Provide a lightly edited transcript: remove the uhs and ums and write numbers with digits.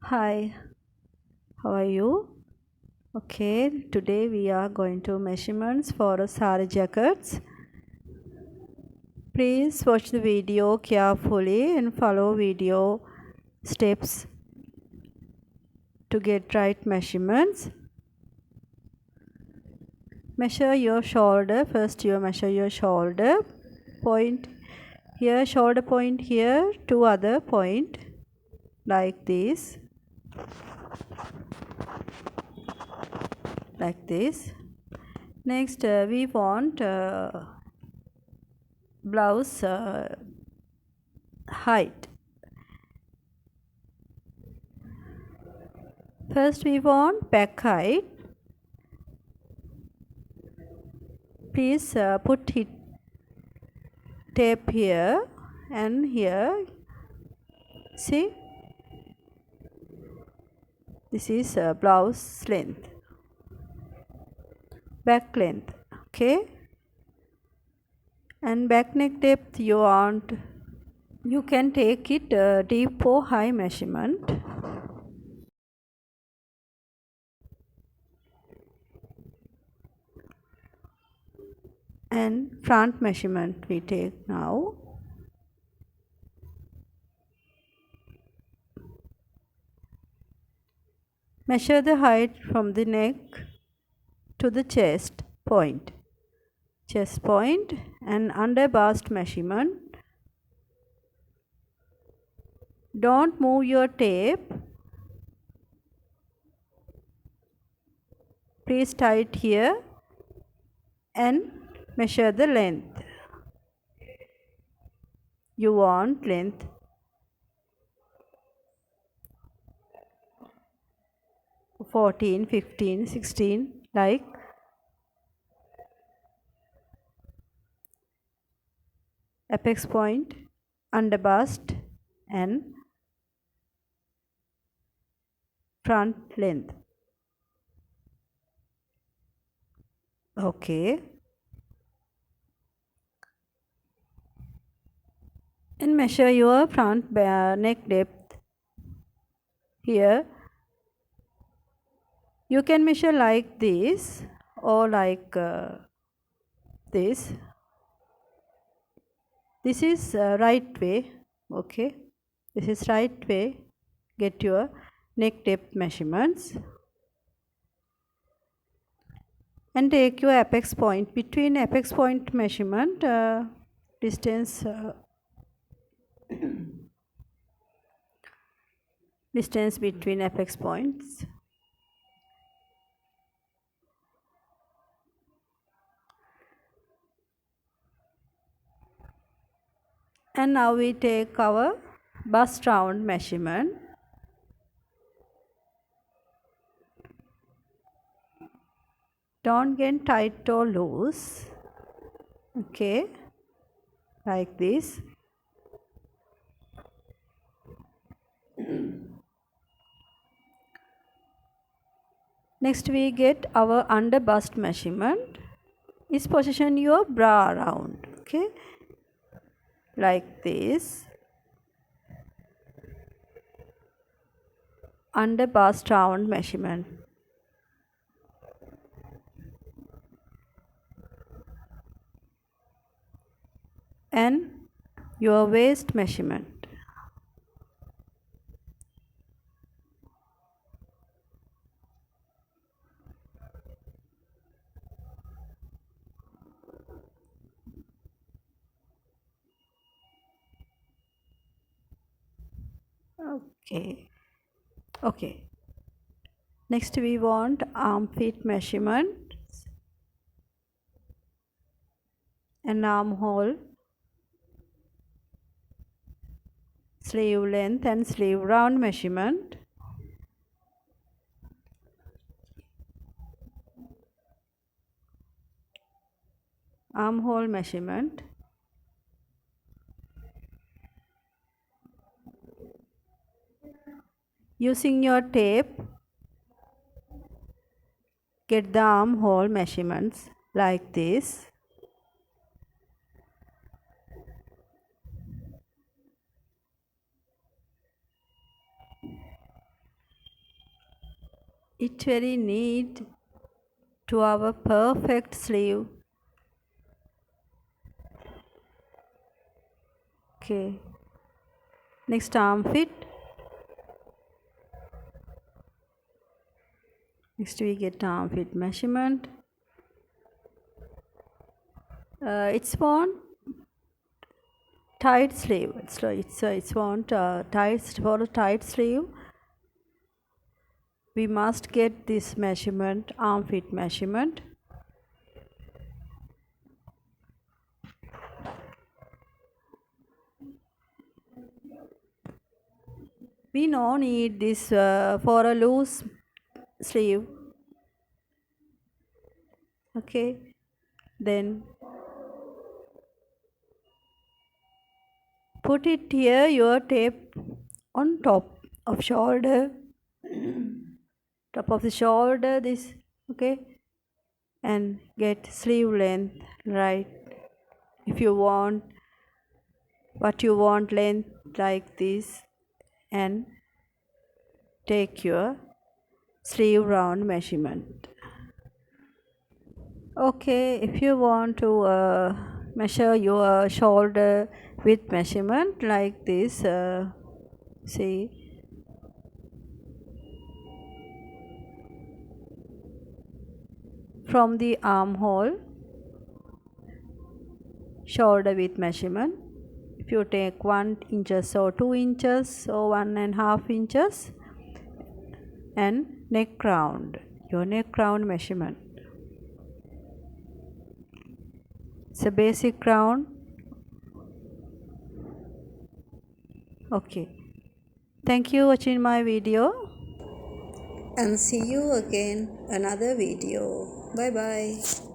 Hi, how are you? Okay, today we are going to measurements for saree jackets. Please watch the video carefully and follow video steps to get right measurements. Measure your shoulder. First you measure your shoulder point here, shoulder point here, two other point like this, like this. Next we want blouse height. First we want back height. Please put it tape here and here. See, this is blouse length, back length. Okay, and back neck depth you want. You can take it deep or high measurement. And front measurement we take now. Measure the height from the neck to the chest point. Chest point and under bust measurement. Don't move your tape. Please tie it here and measure the length. You want length 14, 15, 16 like. Apex point, under bust and front length. Okay. And measure your front neck depth here. You can measure like this or like this. This is right way. Okay, this is right way. Get your neck depth measurements and take your apex point. Between apex point measurement distance distance between apex points. And now we take our bust round measurement. Don't get tight or loose. Okay, like this. Next we get our under bust measurement. Is position your bra around. Okay, like this. Under bust round measurement. And your waist measurement. Okay. Next we want armpit measurement and armhole, sleeve length and sleeve round measurement. Armhole measurement. Using your tape, get the armhole measurements like this. it very neat to our perfect sleeve. Okay, next armpit. Next we get armpit measurement. It's want tight sleeve. It's want tight for a tight sleeve. We must get this measurement, armpit measurement. We no need this for a loose sleeve. Okay, then put it here, your tape on top of shoulder, top of the shoulder, this, okay, and get sleeve length right. If you want what you want length like this, and take your sleeve round measurement. Okay, if you want to measure your shoulder width measurement like this, see, from the armhole, shoulder width measurement, if you take 1 inches or 2 inches or 1.5 inches, and neck round, your neck round measurement. It's a basic round. Okay, thank you for watching my video, and see you again another video. Bye bye.